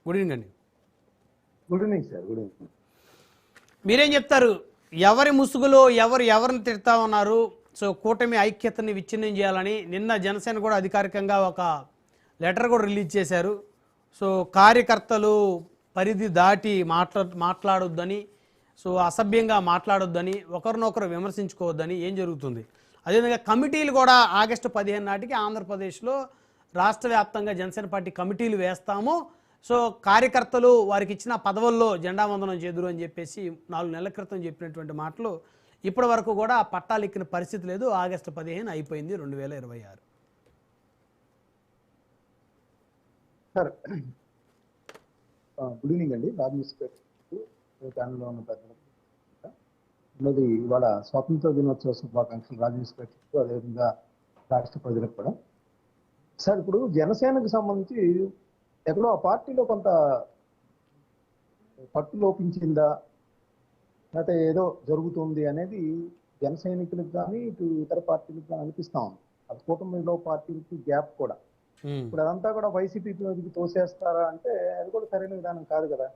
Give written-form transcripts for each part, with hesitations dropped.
Good evening అండి. Good evening sir. Good evening. మీరేం చెప్తారు? ఎవరి ముసుగులో ఎవరిని తిడతా ఉన్నారు? సో కూటమి ఐక్యతని విచ్ఛిన్నం చేయాలని నిన్న జనసేన కూడా అధికారికంగా ఒక లెటర్ కూడా రిలీజ్ చేశారు. సో కార్యకర్తలు పరిధి దాటి మాట్లాడొద్దని, సో అసభ్యంగా మాట్లాడొద్దని, ఒకరినొకరు విమర్శించుకోవద్దని. ఏం జరుగుతుంది? అదేవిధంగా కమిటీలు కూడా ఆగస్టు 15 నాటికి ఆంధ్రప్రదేశ్లో రాష్ట్ర వ్యాప్తంగా జనసేన పార్టీ కమిటీలు వేస్తాము. సో కార్యకర్తలు వారికి ఇచ్చిన పదవుల్లో జెండా వందనం చేదురు అని చెప్పేసి 4 నెలల క్రితం చెప్పినటువంటి మాటలు ఇప్పటి వరకు కూడా పట్టాలు ఎక్కిన పరిస్థితి లేదు. ఆగస్టు 15 అయిపోయింది 2026. సార్ గుడ్ ఈవినింగ్ అండి. ఛానల్లో ఉన్న పెద్దలకు ఉన్నది ఇవాళ స్వాతంత్ర దినోత్సవ శుభాకాంక్షలు రాజేష్ ప్రేక్షకులకు, అదేవిధంగా రాష్ట్ర ప్రజలకు కూడా. సార్ ఇప్పుడు జనసేనకు సంబంధించి ఎక్కడో ఆ పార్టీలో కొంత పట్టు లోపించిందా, లేకపోతే ఏదో జరుగుతుంది అనేది జన సైనికులకు కానీ ఇటు ఇతర పార్టీలకు కానీ అనిపిస్తా ఉంది. అది కూటమిలో పార్టీలకి గ్యాప్ కూడా. ఇప్పుడు అదంతా కూడా వైసీపీ మీదకి తోసేస్తారా అంటే అది కూడా సరైన విధానం కాదు కదా.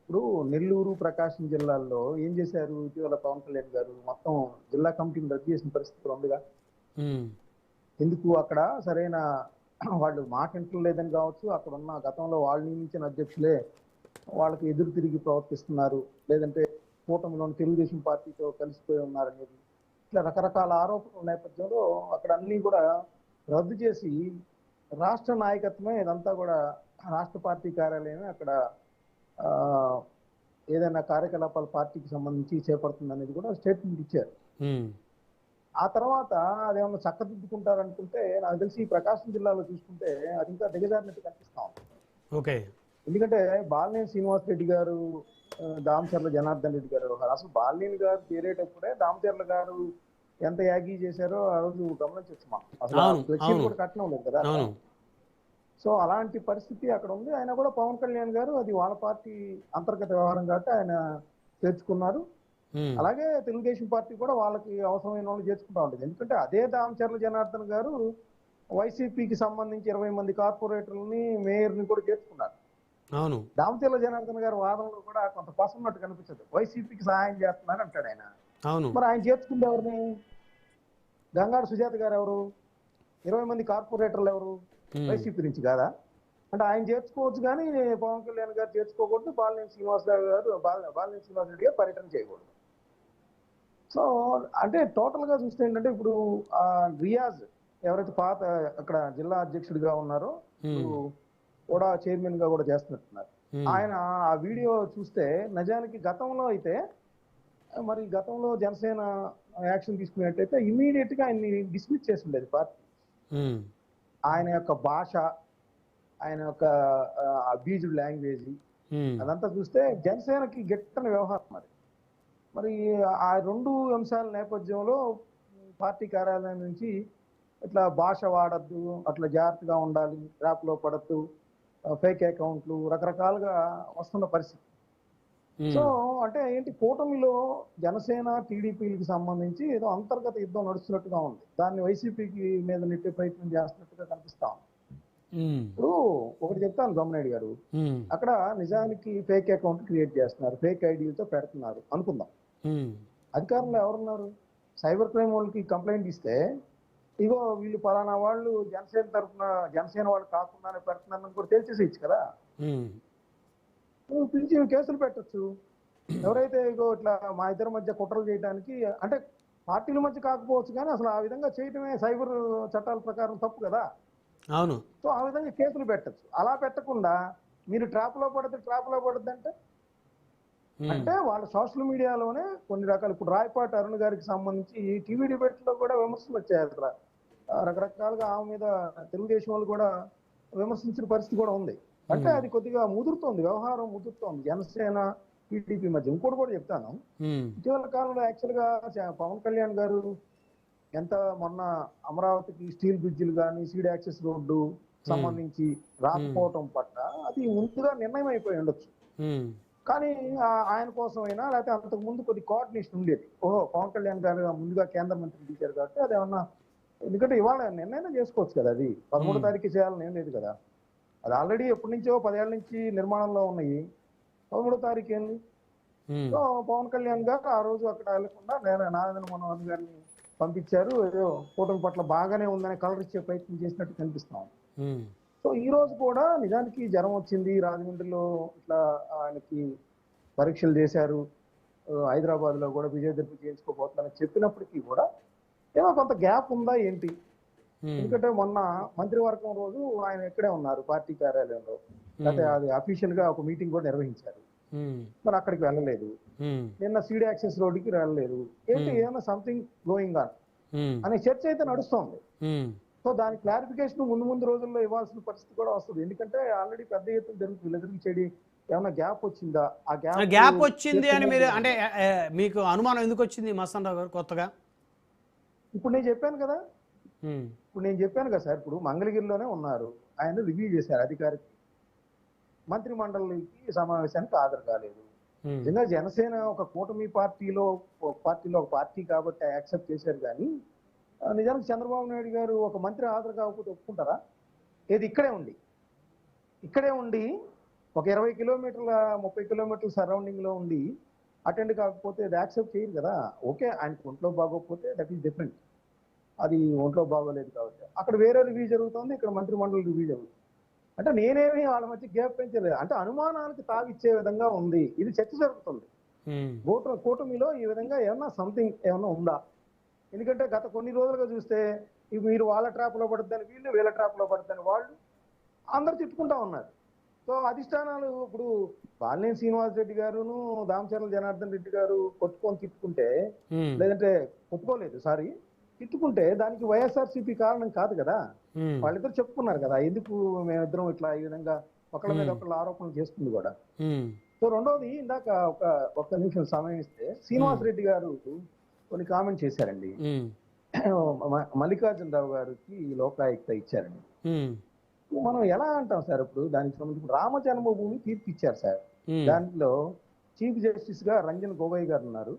ఇప్పుడు నెల్లూరు, ప్రకాశం జిల్లాల్లో ఏం చేశారు? ఇటీవల పవన్ కళ్యాణ్ గారు మొత్తం జిల్లా కమిటీని రద్దు చేసిన పరిస్థితులు ఉందిగా. ఎందుకు? అక్కడ సరైన వాళ్ళు మాట్లాడలేదని కావచ్చు, అక్కడ ఉన్న గతంలో వాళ్ళు నియమించిన అధ్యక్షులే వాళ్ళకి ఎదురు తిరిగి ప్రవర్తిస్తున్నారు, లేదంటే కూటమిలోని తెలుగుదేశం పార్టీతో కలిసిపోయి ఉన్నారనేది, ఇట్లా రకరకాల ఆరోపణల నేపథ్యంలో అక్కడ అన్ని కూడా రద్దు చేసి రాష్ట్ర నాయకత్వమే ఇదంతా కూడా రాష్ట్ర పార్టీ కార్యాలయమే అక్కడ ఏదైనా కార్యకలాపాల పార్టీకి సంబంధించి చేపడుతుంది అనేది కూడా స్టేట్మెంట్ ఇచ్చారు. ఆ తర్వాత అదేమన్నా చక్కదిద్దుకుంటారనుకుంటే నాకు తెలిసి ప్రకాశం జిల్లాలో చూసుకుంటే అది ఇంకా దిగజారినట్టు కనిపిస్తా ఉంది. ఓకే. ఎందుకంటే బాలినేని శ్రీనివాస్ రెడ్డి గారు, దామచర్ల జనార్దన్ రెడ్డి గారు, అసలు బాలినేని గారు చేరేటప్పుడే దామచర్ల గారు ఎంత యాగీ చేశారో ఆ రోజు గమనించవచ్చు మనం. అసలు ఫ్లెక్సీలు కూడా కట్టడం లేదు కదా. సో అలాంటి పరిస్థితి అక్కడ ఉంది. ఆయన కూడా పవన్ కళ్యాణ్ గారు అది వాళ్ళ పార్టీ అంతర్గత వ్యవహారం కాబట్టి ఆయన చేర్చుకున్నారు. అలాగే తెలుగుదేశం పార్టీ కూడా వాళ్ళకి అవసరమైన వాళ్ళు చేర్చుకుంటా ఉంటుంది. ఎందుకంటే అదే దామచర్ల జనార్దన్ గారు వైసీపీకి సంబంధించి 20 మంది కార్పొరేటర్లని, మేయర్ని కూడా చేర్చుకున్నారు. దామచర్ల జనార్దన్ గారు వాదనలో కూడా కొంత పసన్నట్టు కనిపించదు. వైసీపీకి సహాయం చేస్తున్నారు అంటాడు ఆయన. మరి ఆయన చేర్చుకుంటే ఎవరిని? గంగాడు సుజాత గారు ఎవరు? 20 మంది కార్పొరేటర్లు ఎవరు? వైసీపీ నుంచి కాదా? అంటే ఆయన చేర్చుకోవచ్చు కానీ పవన్ కళ్యాణ్ గారు చేర్చుకోకూడదు, బాలినేని శ్రీనివాస్ రెడ్డి గారు పర్యటన చేయకూడదు. సో అంటే టోటల్ గా చూస్తే ఏంటంటే ఇప్పుడు రియాజ్ ఎవరైతే పాత అక్కడ జిల్లా అధ్యక్షుడిగా ఉన్నారో కూడా చైర్మన్ గా కూడా చేస్తున్నట్టున్నారు. ఆయన ఆ వీడియో చూస్తే నిజానికి గతంలో అయితే మరి గతంలో జనసేన యాక్షన్ తీసుకున్నట్టయితే ఇమీడియట్ గా ఆయన్ని డిస్మిస్ చేసి ఉండేది పార్టీ. ఆయన యొక్క భాష, ఆయన యొక్క అబ్యూజ్డ్ లాంగ్వేజ్ అదంతా చూస్తే జనసేనకి గెట్టని వ్యవహారం. మరి ఆ 2 అంశాల నేపథ్యంలో పార్టీ కార్యాలయం నుంచి ఇట్లా భాష వాడద్దు, అట్లా జాగ్రత్తగా ఉండాలి, ట్రాప్లో పడద్దు, ఫేక్ అకౌంట్లు రకరకాలుగా వస్తున్న పరిస్థితి. సో అంటే ఏంటి, కూటమిలో జనసేన టీడీపీలకు సంబంధించి ఏదో అంతర్గత యుద్ధం నడుస్తున్నట్టుగా ఉంది. దాన్ని వైసీపీకి మీద నెట్టే ప్రయత్నం చేస్తున్నట్టుగా కనిపిస్తా ఉంది. ఇప్పుడు ఒకటి చెప్తాను గమనాయుడు గారు, అక్కడ నిజానికి ఫేక్ అకౌంట్ క్రియేట్ చేస్తున్నారు, ఫేక్ ఐడీలతో పెడుతున్నారు అనుకుందాం. అధికారంలో ఎవరున్నారు? సైబర్ క్రైమ్ వాళ్ళకి కంప్లైంట్ ఇస్తే ఇగో వీళ్ళు పలానా వాళ్ళు జనసేన తరఫున జనసేన వాళ్ళు కాకుండానే పెడుతున్నారని కూడా తెలిసేసేయచ్చు కదా. నువ్వు పిలిచి కేసులు పెట్టచ్చు. ఎవరైతే ఇగో ఇట్లా మా ఇద్దరి మధ్య కుట్రలు చేయడానికి, అంటే పార్టీల మధ్య కాకపోవచ్చు కానీ అసలు ఆ విధంగా చేయటమే సైబర్ చట్టాల ప్రకారం తప్పు కదా. అవును. సో ఆ విధంగా కేసులు పెట్టచ్చు. అలా పెట్టకుండా మీరు ట్రాప్లో పడద్దు అంటే వాళ్ళ సోషల్ మీడియాలోనే కొన్ని రకాలు, ఇప్పుడు రాయపాటి అరుణ్ గారికి సంబంధించి టీవీ డిబేట్ లో కూడా విమర్శలు వచ్చాయి. అక్కడ రకరకాలుగా ఆమె మీద తెలుగుదేశం వాళ్ళు కూడా విమర్శించిన పరిస్థితి కూడా ఉంది. అంటే అది కొద్దిగా వ్యవహారం ముదురుతోంది జనసేన టీడీపీ మధ్య. ఇంకోటి కూడా చెప్తాను, ఇటీవల కాలంలో యాక్చువల్ గా పవన్ కళ్యాణ్ గారు ఎంత మొన్న అమరావతికి స్టీల్ బ్రిడ్జిలు కానీ సీడ్ యాక్సెస్ రోడ్డు సంబంధించి రాకపోవటం పట్ల అది ముందుగా నిర్ణయం అయిపోయి ఉండొచ్చు. కానీ ఆయన కోసమైనా లేకపోతే అంతకు ముందు కొద్ది కోఆర్డినేషన్ ఉండేది. పవన్ కళ్యాణ్ గారు ముందుగా కేంద్ర మంత్రి దిగారు కాబట్టి అదేమన్నా, ఎందుకంటే ఇవాళ నిర్ణయం చేసుకోవచ్చు కదా, అది 13వ తారీఖు చేయాలని ఏం లేదు కదా. అది ఆల్రెడీ ఎప్పటి నుంచో 10 ఏళ్ల నుంచి నిర్మాణంలో ఉన్నాయి. 13వ తారీఖు ఏంది? ఉమ్, సో పవన్ కళ్యాణ్ గారు ఆ రోజు అక్కడ వెళ్లకుండా నారాయణ మనోహర్ గారిని పంపించారు. ఏదో కూటమి పట్ల బాగానే ఉందని కలర్ ఇచ్చే ప్రయత్నం చేసినట్టు కనిపిస్తాం. ఉమ్, సో ఈ రోజు కూడా నిజానికి జ్వరం వచ్చింది, రాజమండ్రిలో ఇట్లా ఆయనకి పరీక్షలు చేశారు, హైదరాబాద్ లో కూడా ఫిజియోథెరపీ చేయించుకోబోతున్నారని చెప్పినప్పటికీ కూడా ఏదో కొంత గ్యాప్ ఉందా ఏంటి? ఉమ్, ఎందుకంటే మొన్న మంత్రివర్గం రోజు ఆయన ఇక్కడే ఉన్నారు పార్టీ కార్యాలయంలో, లేకపోతే అది అఫీషియల్ గా ఒక మీటింగ్ కూడా నిర్వహించారు. ఉమ్, మరి అక్కడికి వెళ్ళలేదు. ఉమ్, నిన్న సీడీ యాక్సెస్ రోడ్డుకి వెళ్ళలేదు. ఏంటి ఏమైనా సంథింగ్ గోయింగ్ ఆన్ ఉమ్, అనే చర్చ అయితే నడుస్తోంది. ఉమ్, సో దాని క్లారిఫికేషన్ ముందు రోజుల్లో ఇవ్వాల్సిన పరిస్థితి కూడా వస్తుంది. ఎందుకంటే ఆల్రెడీ పెద్ద ఎత్తున జరుగుతుంది ఎదురు చెడి. ఏమైనా గ్యాప్ వచ్చిందా? ఆ గ్యాప్ వచ్చింది అని మీరు అంటే మీకు అనుమానం ఎందుకు వచ్చింది మస్తాన్ రావు గారు కొత్తగా? ఇప్పుడు నేను చెప్పాను కదా ఉమ్, సార్, ఇప్పుడు మంగళగిరిలోనే ఉన్నారు, ఆయన రివ్యూ చేశారు అధికారికి, మంత్రి మండలికి సమావేశానికి హాజరు కాలేదు. ఉమ్, నిజంగా జనసేన ఒక కూటమి పార్టీలో ఒక పార్టీ కాబట్టి యాక్సెప్ట్ చేశారు. కానీ నిజానికి చంద్రబాబు నాయుడు గారు ఒక మంత్రి హాజరు కాకపోతే ఒప్పుకుంటారా? ఏది ఇక్కడే ఉండి ఒక 20 కిలోమీటర్ల 30 కిలోమీటర్ల సరౌండింగ్ లో ఉండి అటెండ్ కాకపోతే అది యాక్సెప్ట్ చేయరు కదా. ఓకే, ఆయనకు ఒంట్లో బాగోకపోతే దట్ ఈస్ డిఫరెంట్, అది ఒంట్లో బాగోలేదు కాబట్టి అక్కడ వేరే రివ్యూ జరుగుతుంది, ఇక్కడ మంత్రి మండలి రివ్యూ జరుగుతుంది. అంటే నేనేమి వాళ్ళ మధ్య గ్యాప్ పెంచలేదు, అంటే అనుమానానికి తావిచ్చే విధంగా ఉంది. ఇది చర్చ జరుగుతుంది కూటమిలో. ఈ విధంగా ఏమన్నా ఉందా? ఎందుకంటే గత కొన్ని రోజులుగా చూస్తే మీరు వాళ్ళ ట్రాప్ లో పడుతుందని వీళ్ళు, వీళ్ళ ట్రాప్ లో పడుతుందని వాళ్ళు, అందరు తిట్టుకుంటా ఉన్నారు. సో అధిష్టానాలు ఇప్పుడు బాలినేని శ్రీనివాస్ రెడ్డి గారును దామచర్ల జనార్దన్ రెడ్డి గారు తిట్టుకుంటే, లేదంటే కొట్టుకోలేదు సారీ తిట్టుకుంటే దానికి వైఎస్ఆర్సీపీ కారణం కాదు కదా. వాళ్ళిద్దరు చెప్పుకున్నారు కదా ఎందుకు మేమిద్దరం ఇట్లా ఈ విధంగా ఒకళ్ళ మీద ఒకళ్ళ ఆరోపణలు చేస్తుంది కూడా. సో రెండవది, ఇందాక ఒక నిమిషం సమయం ఇస్తే శ్రీనివాస్ రెడ్డి గారు కొన్ని కామెంట్ చేశారండి. మల్లికార్జునరావు గారికి లోకాయుక్త ఇచ్చారండి. మనం ఎలా అంటాం సార్? ఇప్పుడు దానికి సంబంధించి రామ జన్మభూమి తీర్పు ఇచ్చారు సార్. దాంట్లో చీఫ్ జస్టిస్ గా రంజన్ గొగోయ్ గారు ఉన్నారు.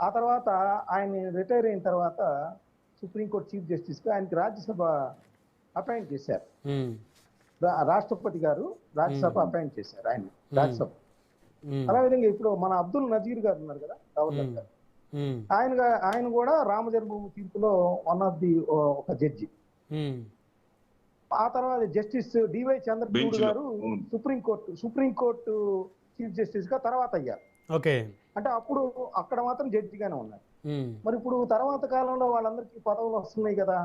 ఆ తర్వాత ఆయన రిటైర్ అయిన తర్వాత సుప్రీంకోర్టు చీఫ్ జస్టిస్ గా ఆయనకి రాజ్యసభ అపాయింట్ చేశారు. రాష్ట్రపతి గారు రాజ్యసభ అపాయింట్ చేశారు ఆయన రాజ్యసభ. అదేవిధంగా ఇప్పుడు మన అబ్దుల్ నజీర్ గారు ఉన్నారు కదా, గవర్నర్ గారు, ఆయన కూడా రామ జన్మభూమి తీర్పులో వన్ ఆఫ్ ది ఒక జడ్జి. ఆ తర్వాత జస్టిస్ డివై చంద్రచూడ్ గారు సుప్రీంకోర్టు చీఫ్ జస్టిస్ గా తర్వాత అయ్యారు. అంటే అప్పుడు అక్కడ మాత్రం జడ్జిగానే ఉన్నారు. మరి ఇప్పుడు తర్వాత కాలంలో వాళ్ళందరికీ పదవులు వస్తున్నాయి కదా,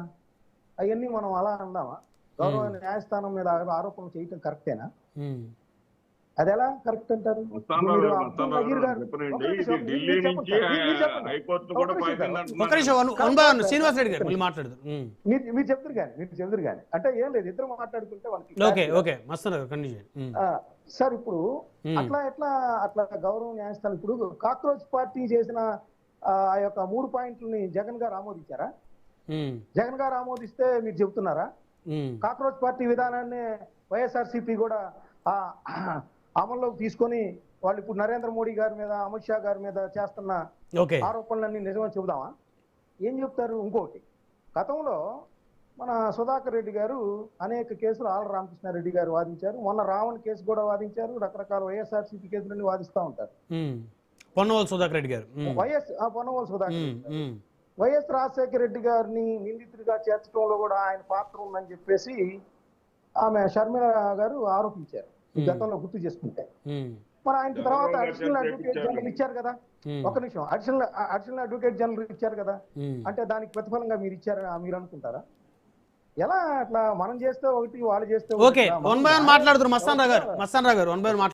అవన్నీ మనం అలా అందామా? గౌరవ న్యాయస్థానం మీద ఆరోపణలు చేయటం కరెక్టేనా? అది ఎలా కరెక్ట్ అంటారు? శ్రీనివాస్ రెడ్డి గారు మాట్లాడదు, మీరు చెప్తారు కానీ అంటే ఏం లేదు, ఇద్దరు మాట్లాడుకుంటే వాళ్ళకి. సార్ ఇప్పుడు అట్లా గౌరవ న్యాయస్థానం ఇప్పుడు కాక్రోచ్ పార్టీ చేసిన ఆ యొక్క 3 పాయింట్లని జగన్ గారు ఆమోదించారా? జగన్ గారు ఆమోదిస్తే మీరు చెబుతున్నారా? కాక్రోచ్ పార్టీ విధానాన్ని వైఎస్ఆర్సీపీ కూడా అమల్లోకి తీసుకొని వాళ్ళు ఇప్పుడు నరేంద్ర మోడీ గారి మీద, అమిత్ షా గారి మీద చేస్తున్న ఆరోపణలన్నీ నిజమని చెబుదామా? ఏం చెప్తారు? ఇంకొకటి, గతంలో మన సుధాకర్ రెడ్డి గారు అనేక కేసులు ఆళ్ళ రామకృష్ణారెడ్డి గారు వాదించారు. మొన్న రావణ్ కేసు కూడా వాదించారు. రకరకాల వైఎస్ఆర్సీపీ కేసులన్నీ వాదిస్తూ ఉంటారు. పొన్నవోలు సుధాకర్ రెడ్డి గారు, పొన్నవోలు సుధాకర్ రెడ్డి గారు వైఎస్ రాజశేఖర రెడ్డి గారిని నిందితుడిగా చేర్చడంలో కూడా ఆయన పాత్ర ఉందని చెప్పేసి ఆమె షర్మిల గారు ఆరోపించారు గతంలో, గుర్తు చేసుకుంటే. మరి ఆయనకి తర్వాత అడిషనల్ అడ్వకేట్ జనరల్ ఇచ్చారు కదా, ఒక నిమిషం, అడిషనల్ అడ్వకేట్ జనరల్ ఇచ్చారు కదా, అంటే దానికి ప్రతిఫలంగా మీరు ఇచ్చారని మీరు అనుకుంటారా? ఎలా అట్లా మనం చేస్తే ఒకటి, వాళ్ళు చేస్తే మాట్లాడుతున్నారు మస్తాన్ రావు గారు